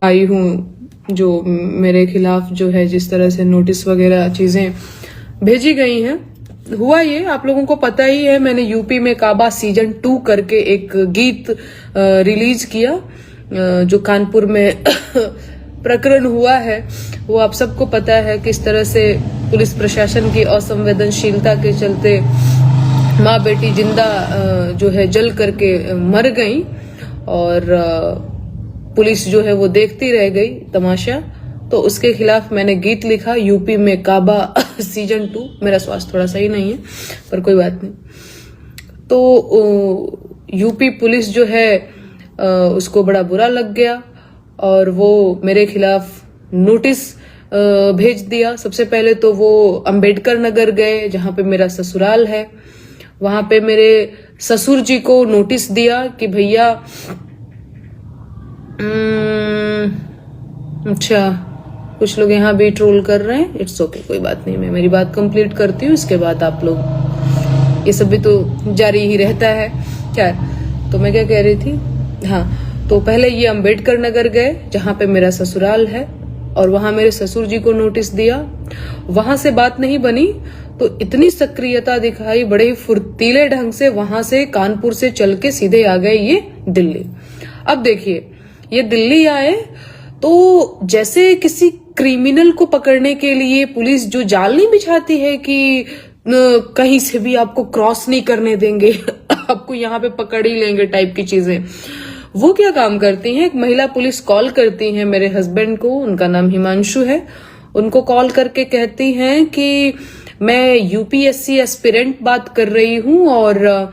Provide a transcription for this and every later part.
आई हूँ जो मेरे खिलाफ जो है जिस तरह से नोटिस वगैरह चीजें भेजी गई हैं। हुआ ये आप लोगों को पता ही है, मैंने यूपी में काबा सीजन 2 करके एक गीत रिलीज किया जो कानपुर में प्रकरण हुआ है। वो आप सबको पता है किस तरह से पुलिस प्रशासन की असंवेदनशीलता के चलते माँ बेटी जिंदा जो है जल करके मर गई और पुलिस जो है वो देखती रह गई तमाशा। तो उसके खिलाफ मैंने गीत लिखा यूपी में काबा सीजन 2। मेरा स्वास्थ्य थोड़ा सही नहीं है पर कोई बात नहीं। तो यूपी पुलिस जो है उसको बड़ा बुरा लग गया और वो मेरे खिलाफ नोटिस भेज दिया। सबसे पहले तो वो अंबेडकर नगर गए जहां पे मेरा ससुराल है, वहां पे मेरे ससुर जी को नोटिस दिया कि भैया अच्छा कुछ लोग यहाँ भी ट्रोल कर रहे हैं, इट्स ओके कोई बात नहीं, मैं मेरी बात कंप्लीट करती हूँ, इसके बाद आप लोग ये सब भी तो जारी ही रहता है। क्या तो मैं क्या कह रही थी, हाँ तो पहले ये अंबेडकर नगर गए जहां पे मेरा ससुराल है और वहां मेरे ससुर जी को नोटिस दिया। वहां से बात नहीं बनी तो इतनी सक्रियता दिखाई, बड़े ही फुर्तीले ढंग से वहां से कानपुर से चल के सीधे आ गए ये दिल्ली। अब देखिए ये दिल्ली आए तो जैसे किसी क्रिमिनल को पकड़ने के लिए पुलिस जो जाल नहीं बिछाती है कि कहीं से भी आपको क्रॉस नहीं करने देंगे आपको यहाँ पे पकड़ ही लेंगे टाइप की चीजें, वो क्या काम करती हैं। एक महिला पुलिस कॉल करती हैं मेरे हस्बैंड को, उनका नाम हिमांशु है, उनको कॉल करके कहती हैं कि मैं यूपीएससी एस्पिरेंट बात कर रही हूं और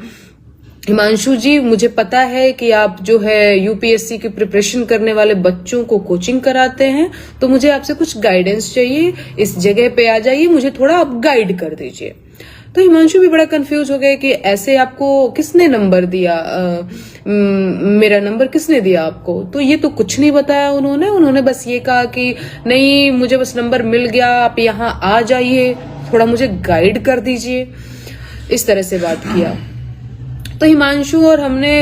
हिमांशु जी मुझे पता है कि आप जो है यूपीएससी की प्रिपरेशन करने वाले बच्चों को कोचिंग कराते हैं, तो मुझे आपसे कुछ गाइडेंस चाहिए, इस जगह पे आ जाइए, मुझे थोड़ा आप गाइड कर दीजिए। तो हिमांशु भी बड़ा कंफ्यूज हो गए कि ऐसे आपको किसने नंबर दिया, मेरा नंबर किसने दिया आपको। तो ये तो कुछ नहीं बताया उन्होंने बस ये कहा कि नहीं मुझे बस नंबर मिल गया, आप यहाँ आ जाइए, थोड़ा मुझे गाइड कर दीजिए, इस तरह से बात किया। तो हिमांशु और हमने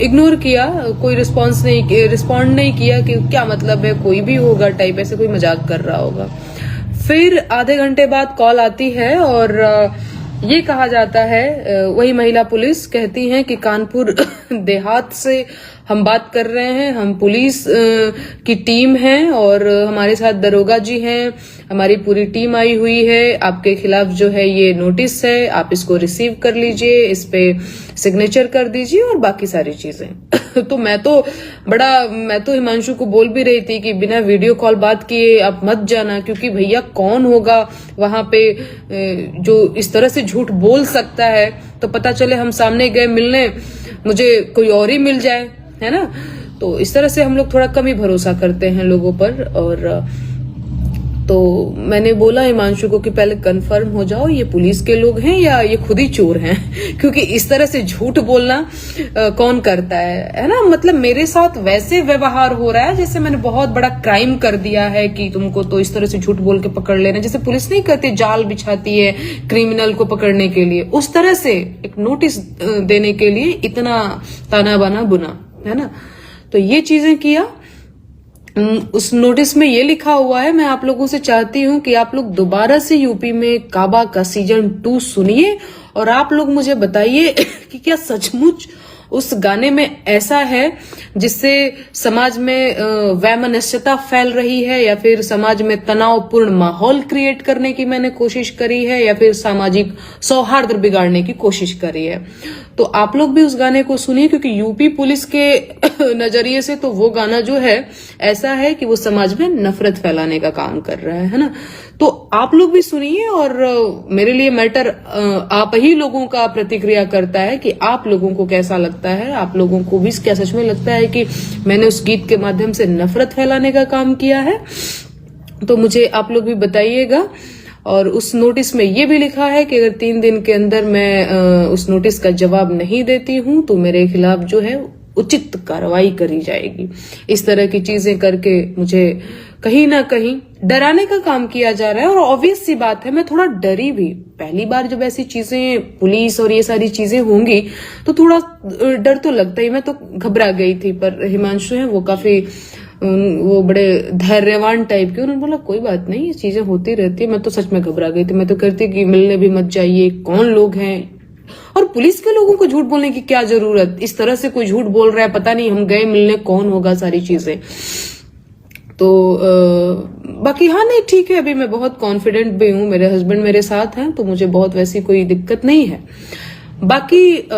इग्नोर किया, कोई रिस्पॉन्ड नहीं किया कि क्या मतलब है, कोई भी होगा टाइप, ऐसे कोई मजाक कर रहा होगा। फिर आधे घंटे बाद कॉल आती है और ये कहा जाता है, वही महिला पुलिस कहती हैं कि कानपुर देहात से हम बात कर रहे हैं, हम पुलिस की टीम है और हमारे साथ दरोगा जी हैं, हमारी पूरी टीम आई हुई है, आपके खिलाफ जो है ये नोटिस है, आप इसको रिसीव कर लीजिए, इस पे सिग्नेचर कर दीजिए और बाकी सारी चीजें। तो मैं तो हिमांशु को बोल भी रही थी कि बिना वीडियो कॉल बात किए आप मत जाना, क्योंकि भैया कौन होगा वहां पे जो इस तरह से झूठ बोल सकता है, तो पता चले हम सामने गए मिलने, मुझे कोई और ही मिल जाए, है ना। तो इस तरह से हम लोग थोड़ा कम ही भरोसा करते हैं लोगों पर। और तो मैंने बोला हिमांशु को कि पहले कंफर्म हो जाओ ये पुलिस के लोग हैं या ये खुद ही चोर हैं, क्योंकि इस तरह से झूठ बोलना कौन करता है ना। मतलब मेरे साथ वैसे व्यवहार हो रहा है जैसे मैंने बहुत बड़ा क्राइम कर दिया है कि तुमको तो इस तरह से झूठ बोल के पकड़ लेना, जैसे पुलिस नहीं करती, जाल बिछाती है क्रिमिनल को पकड़ने के लिए, उस तरह से एक नोटिस देने के लिए इतना ताना बाना बुना, है ना। तो ये चीजें किया। उस नोटिस में ये लिखा हुआ है, मैं आप लोगों से चाहती हूं कि आप लोग दोबारा से यूपी में काबा का सीजन 2 सुनिए और आप लोग मुझे बताइए कि क्या सचमुच उस गाने में ऐसा है जिससे समाज में वैमनस्यता फैल रही है, या फिर समाज में तनावपूर्ण माहौल क्रिएट करने की मैंने कोशिश करी है, या फिर सामाजिक सौहार्द बिगाड़ने की कोशिश करी है। तो आप लोग भी उस गाने को सुनिए, क्योंकि यूपी पुलिस के नजरिए से तो वो गाना जो है ऐसा है कि वो समाज में नफरत फैलाने का काम कर रहा है ना। तो आप लोग भी सुनिए और मेरे लिए मैटर आप ही लोगों का प्रतिक्रिया करता है कि आप लोगों को कैसा लगता है, आप लोगों को भी क्या सच में लगता है कि मैंने उस गीत के माध्यम से नफरत फैलाने का काम किया है। तो मुझे आप लोग भी बताइएगा। और उस नोटिस में ये भी लिखा है कि अगर 3 दिन के अंदर मैं उस नोटिस का जवाब नहीं देती हूं तो मेरे खिलाफ जो है उचित कार्रवाई करी जाएगी। इस तरह की चीजें करके मुझे कहीं ना कहीं डराने का काम किया जा रहा है। और ऑब्वियस सी बात है, मैं थोड़ा डरी भी। पहली बार जब ऐसी चीजें, पुलिस और ये सारी चीजें होंगी तो थोड़ा डर तो लगता ही, मैं तो घबरा गई थी। पर हिमांशु है वो काफी वो बड़े धैर्यवान टाइप के, उन्होंने बोला कोई बात नहीं, ये चीजें होती रहती है। मैं तो सच में घबरा गई थी, मैं तो कहती कि मिलने भी मत जाइए, कौन लोग हैं, और पुलिस के लोगों को झूठ बोलने की क्या जरूरत, इस तरह से कोई झूठ बोल रहा है, पता नहीं हम गए मिलने, कौन होगा, सारी चीजें। तो बाकी हाँ नहीं ठीक है, अभी मैं बहुत कॉन्फिडेंट भी हूँ, मेरे हस्बैंड मेरे साथ हैं, तो मुझे बहुत वैसी कोई दिक्कत नहीं है। बाकी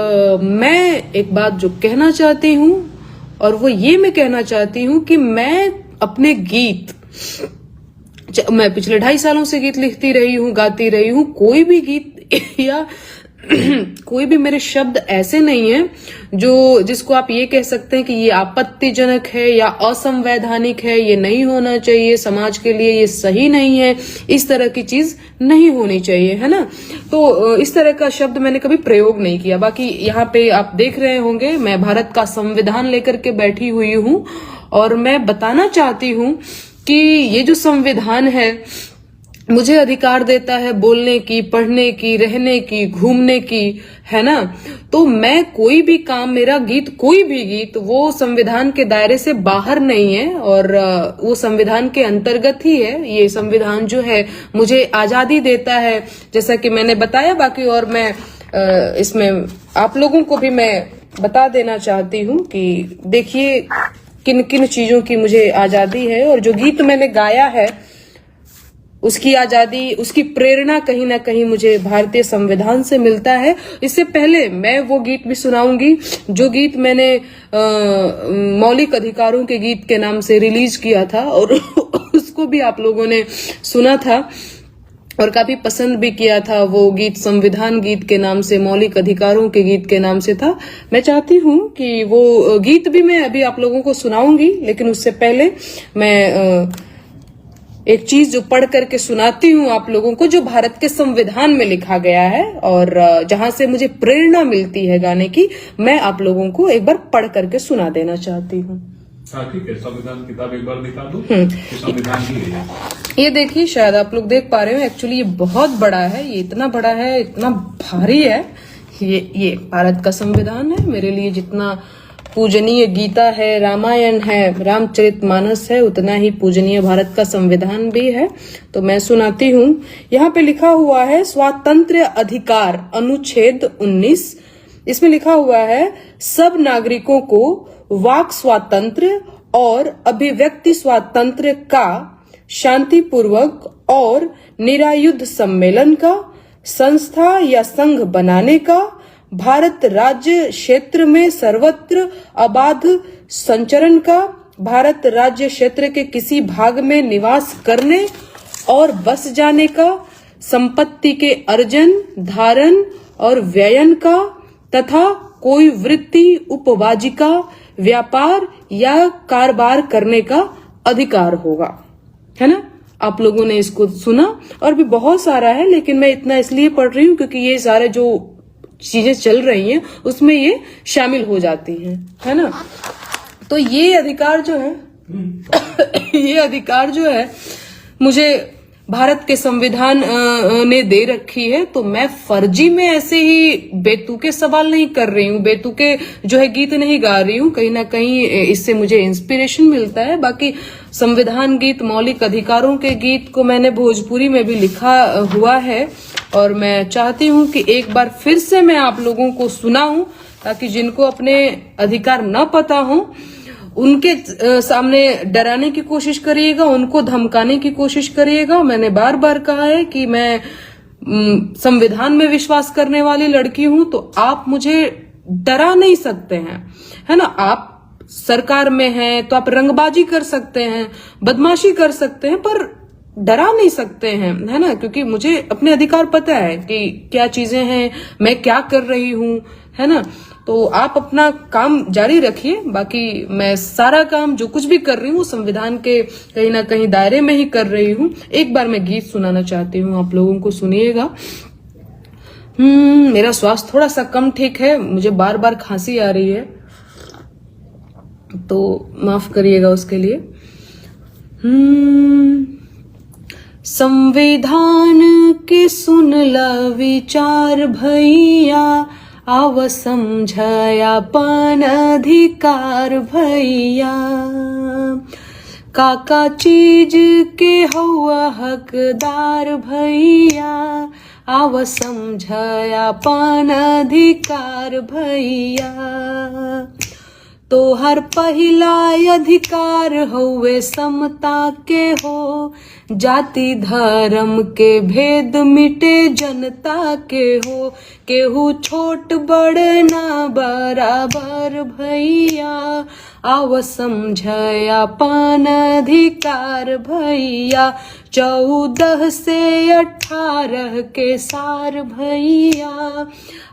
मैं एक बात जो कहना चाहती हूँ, और वो ये मैं कहना चाहती हूँ कि मैं अपने गीत, मैं पिछले 2.5 सालों से गीत लिखती रही हूँ, गाती रही हूँ, कोई भी गीत या कोई भी मेरे शब्द ऐसे नहीं है जो जिसको आप ये कह सकते हैं कि ये आपत्तिजनक है या असंवैधानिक है, ये नहीं होना चाहिए, समाज के लिए ये सही नहीं है, इस तरह की चीज नहीं होनी चाहिए, है ना। तो इस तरह का शब्द मैंने कभी प्रयोग नहीं किया। बाकी यहाँ पे आप देख रहे होंगे मैं भारत का संविधान लेकर के बैठी हुई हूँ, और मैं बताना चाहती हूँ कि ये जो संविधान है मुझे अधिकार देता है बोलने की, पढ़ने की, रहने की, घूमने की, है ना। तो मैं कोई भी काम, मेरा गीत, कोई भी गीत वो संविधान के दायरे से बाहर नहीं है, और वो संविधान के अंतर्गत ही है। ये संविधान जो है मुझे आजादी देता है, जैसा कि मैंने बताया। बाकी और मैं इसमें आप लोगों को भी मैं बता देना चाहती हूँ कि देखिए किन किन चीजों की मुझे आजादी है, और जो गीत मैंने गाया है उसकी आजादी, उसकी प्रेरणा कहीं ना कहीं मुझे भारतीय संविधान से मिलता है। इससे पहले मैं वो गीत भी सुनाऊंगी जो गीत मैंने मौलिक अधिकारों के गीत के नाम से रिलीज किया था, और उसको भी आप लोगों ने सुना था और काफी पसंद भी किया था। वो गीत संविधान गीत के नाम से, मौलिक अधिकारों के गीत के नाम से था। मैं चाहती हूँ कि वो गीत भी मैं अभी आप लोगों को सुनाऊंगी, लेकिन उससे पहले मैं एक चीज जो पढ़ करके सुनाती हूँ आप लोगों को, जो भारत के संविधान में लिखा गया है और जहां से मुझे प्रेरणा मिलती है गाने की, मैं आप लोगों को एक बार पढ़ करके सुना देना चाहती हूँ। ठीक है, संविधान किताब एक बार दिखा दो कि संविधान की है। ये देखिए, शायद आप लोग देख पा रहे हो, एक्चुअली ये बहुत बड़ा है, ये इतना बड़ा है, इतना भारी है। ये भारत का संविधान है। मेरे लिए जितना पूजनीय गीता है, रामायण है, रामचरितमानस है, उतना ही पूजनीय भारत का संविधान भी है। तो मैं सुनाती हूँ। यहाँ पे लिखा हुआ है स्वातंत्र्य अधिकार अनुच्छेद 19। इसमें लिखा हुआ है सब नागरिकों को वाक स्वातंत्र्य और अभिव्यक्ति स्वातंत्र्य का, शांतिपूर्वक और निरायुध सम्मेलन का, संस्था या संघ बनाने का, भारत राज्य क्षेत्र में सर्वत्र अबाध संचरण का, भारत राज्य क्षेत्र के किसी भाग में निवास करने और बस जाने का, संपत्ति के अर्जन, धारण और व्ययन का, तथा कोई वृत्ति, उपवाजिका, व्यापार या कारोबार करने का अधिकार होगा। है ना। आप लोगों ने इसको सुना, और भी बहुत सारा है, लेकिन मैं इतना इसलिए पढ़ रही हूँ क्योंकि ये सारे जो चीजें चल रही हैं उसमें ये शामिल हो जाती हैं, है ना। तो ये अधिकार जो है ये अधिकार जो है मुझे भारत के संविधान ने दे रखी है। तो मैं फर्जी में ऐसे ही बेतुके सवाल नहीं कर रही हूँ, बेतुके जो है गीत नहीं गा रही हूँ। कहीं ना कहीं इससे मुझे इंस्पिरेशन मिलता है। बाकी संविधान गीत, मौलिक अधिकारों के गीत को मैंने भोजपुरी में भी लिखा हुआ है, और मैं चाहती हूँ कि एक बार फिर से मैं आप लोगों को सुनाऊं, ताकि जिनको अपने अधिकार न पता हो उनके सामने डराने की कोशिश करिएगा, उनको धमकाने की कोशिश करिएगा। मैंने बार बार कहा है कि मैं संविधान में विश्वास करने वाली लड़की हूं, तो आप मुझे डरा नहीं सकते हैं, है ना। आप सरकार में हैं तो आप रंगबाजी कर सकते हैं, बदमाशी कर सकते हैं, पर डरा नहीं सकते हैं, है ना। क्योंकि मुझे अपने अधिकार पता है कि क्या चीजें हैं, मैं क्या कर रही हूं, है ना। तो आप अपना काम जारी रखिए। बाकी मैं सारा काम जो कुछ भी कर रही हूँ संविधान के कहीं ना कहीं दायरे में ही कर रही हूँ। एक बार मैं गीत सुनाना चाहती हूँ, आप लोगों को सुनिएगा। मेरा स्वास्थ्य थोड़ा सा कम ठीक है, मुझे बार बार खांसी आ रही है, तो माफ करिएगा उसके लिए। संविधान के सुनला विचार भैया, आव समझाया पान अधिकार भैया। काका चीज के हुआ हकदार भैया, आव समझाया पान अधिकार भैया। तो हर पहिला अधिकार हुए समता के हो, जाति धर्म के भेद मिटे जनता के हो, केहू छोट बड़ ना बराबर भैया, आव समझया पान अधिकार भैया। 14 से 18 के सार भैया,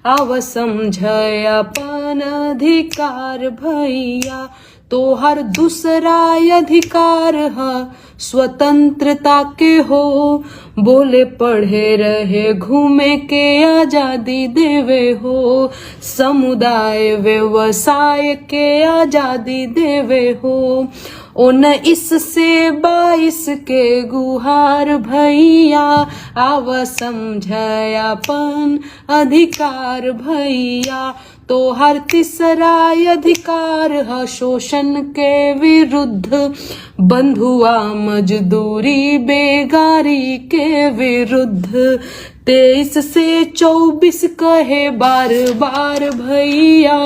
आव समझया पान अधिकार भैया। तो हर दूसरा अधिकार है स्वतंत्रता के हो, बोले पढ़े रहे घूमे के आजादी देवे हो, समुदाय व्यवसाय के आजादी देवे हो। 19 से 22 के गुहार भैया, आव समझयापन अधिकार भैया। तो हर तीसरा अधिकार है शोषण के विरुद्ध, बंधुआ मजदूरी बेगारी के विरुद्ध। 23 से 24 कहे बार बार भैया,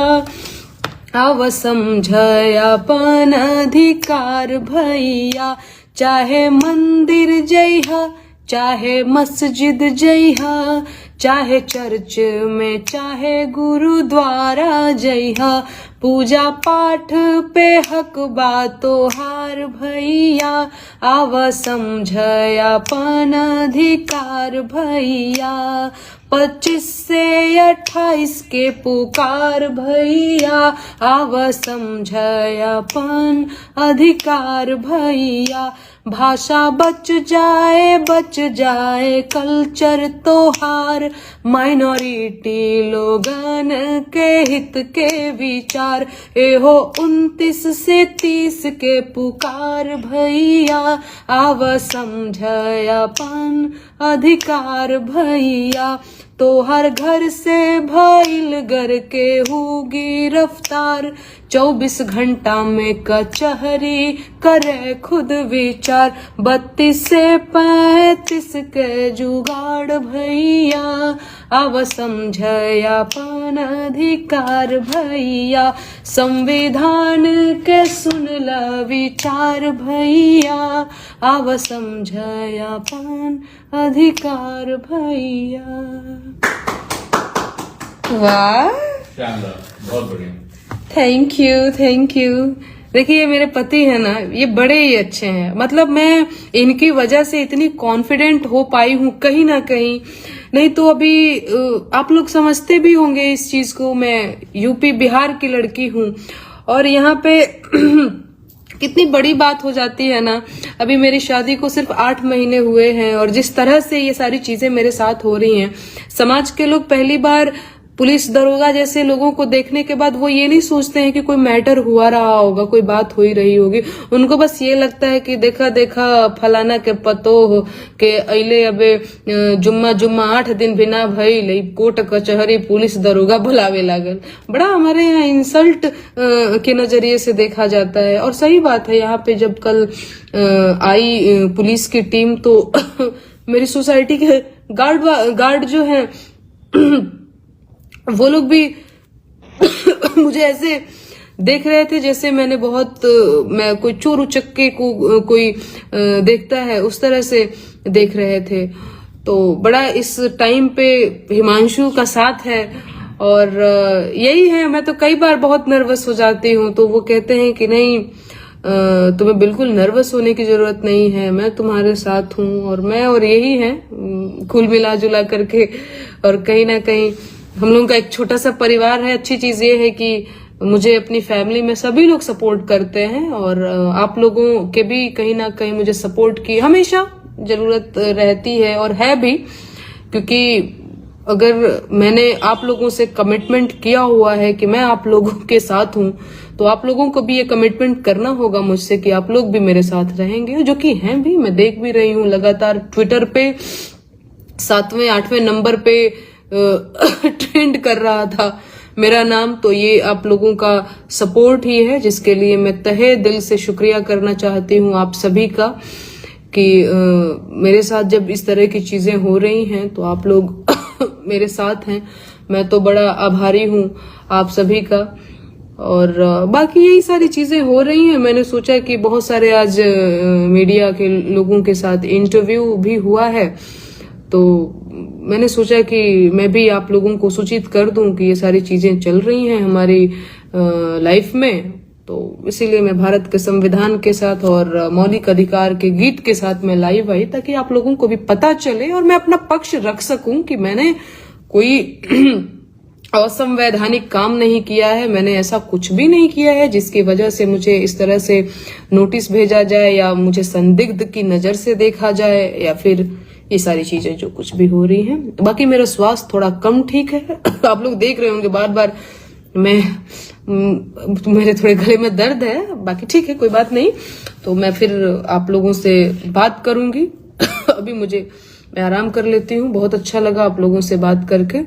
आव समझयापन अधिकार भैया। चाहे मंदिर जइहा, चाहे मस्जिद जइहा, चाहे चर्च में, चाहे गुरुद्वारा जइहा, पूजा पाठ पे हक बा तोहार भैया, आव समझयापन अधिकार भैया। 25 से 28 के पुकार भैया, आव समझयापन अधिकार भैया। भाषा बच जाए कल्चर तोहार, माइनॉरिटी लोगन के हित के विचार। एहो 29 से 30 के पुकार भैया, आव समझयापन अधिकार भैया। तो हर घर से भइल घर के हु गिरफ्तार, 24 घंटा में कचहरी करे खुद विचार। 32 से 35 के जुगाड़ भैया, आव समझयापन अधिकार भैया। संविधान के सुनला विचार भैया, आव समझयापन अधिकार भैया। वाह, शानदार, बहुत बढ़िया। Thank you. देखिए ये मेरे पति है ना, ये बड़े ही अच्छे हैं। मतलब मैं इनकी वजह से इतनी कॉन्फिडेंट हो पाई हूँ कहीं ना कहीं। नहीं तो अभी आप लोग समझते भी होंगे इस चीज को, मैं यूपी बिहार की लड़की हूँ और यहाँ पे कितनी बड़ी बात हो जाती है ना। अभी मेरी शादी को सिर्फ 8 महीने हुए हैं और जिस तरह से ये सारी चीजें मेरे साथ हो रही हैं, समाज के लोग पहली बार पुलिस दरोगा जैसे लोगों को देखने के बाद वो ये नहीं सोचते हैं कि कोई मैटर हुआ रहा होगा, कोई बात हो ही रही होगी। उनको बस ये लगता है कि देखा देखा फलाना के पतो हो के अले अबे जुम्मा 8 दिन भी ना भइल, कोर्ट कचहरी पुलिस दरोगा बुलावे लागल। बड़ा हमारे यहाँ इंसल्ट के नजरिए से देखा जाता है। और सही बात है, यहाँ पे जब कल आई पुलिस की टीम तो मेरी सोसाइटी के गार्ड जो है वो लोग भी मुझे ऐसे देख रहे थे जैसे मैं कोई चोर उचक्के को कोई देखता है उस तरह से देख रहे थे। तो बड़ा इस टाइम पे हिमांशु का साथ है और यही है। मैं तो कई बार बहुत नर्वस हो जाती हूँ, तो वो कहते हैं कि नहीं तुम्हें बिल्कुल नर्वस होने की जरूरत नहीं है, मैं तुम्हारे साथ हूँ। और यही है कुल मिला जुला करके। और कहीं ना कहीं हम लोगों का एक छोटा सा परिवार है। अच्छी चीज ये है कि मुझे अपनी फैमिली में सभी लोग सपोर्ट करते हैं और आप लोगों के भी कहीं ना कहीं मुझे सपोर्ट की हमेशा जरूरत रहती है और है भी, क्योंकि अगर मैंने आप लोगों से कमिटमेंट किया हुआ है कि मैं आप लोगों के साथ हूं, तो आप लोगों को भी ये कमिटमेंट करना होगा मुझसे कि आप लोग भी मेरे साथ रहेंगे, जो कि हैं भी। मैं देख भी रही हूँ लगातार ट्विटर पे 7वें 8वें नंबर पे ट्रेंड कर रहा था मेरा नाम, तो ये आप लोगों का सपोर्ट ही है, जिसके लिए मैं तहे दिल से शुक्रिया करना चाहती हूँ आप सभी का कि मेरे साथ जब इस तरह की चीजें हो रही हैं तो आप लोग मेरे साथ हैं। मैं तो बड़ा आभारी हूँ आप सभी का। और बाकी यही सारी चीजें हो रही हैं। मैंने सोचा कि बहुत सारे आज मीडिया के लोगों के साथ इंटरव्यू भी हुआ है, तो मैंने सोचा कि मैं भी आप लोगों को सूचित कर दूं कि ये सारी चीजें चल रही हैं हमारी लाइफ में। तो इसीलिए मैं भारत के संविधान के साथ और मौलिक अधिकार के गीत के साथ मैं लाइव आई, ताकि आप लोगों को भी पता चले और मैं अपना पक्ष रख सकूं कि मैंने कोई असंवैधानिक काम नहीं किया है। मैंने ऐसा कुछ भी नहीं किया है जिसकी वजह से मुझे इस तरह से नोटिस भेजा जाए या मुझे संदिग्ध की नजर से देखा जाए या फिर ये सारी चीजें जो कुछ भी हो रही हैं। बाकी मेरा स्वास्थ्य थोड़ा कम ठीक है। आप लोग देख रहे होंगे बार बार मेरे थोड़े गले में दर्द है, बाकी ठीक है, कोई बात नहीं। तो मैं फिर आप लोगों से बात करूंगी। अभी मैं आराम कर लेती हूँ। बहुत अच्छा लगा आप लोगों से बात करके,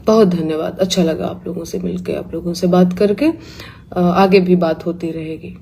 बहुत धन्यवाद। अच्छा लगा आप लोगों से मिलके, आप लोगों से बात करके। आगे भी बात होती रहेगी।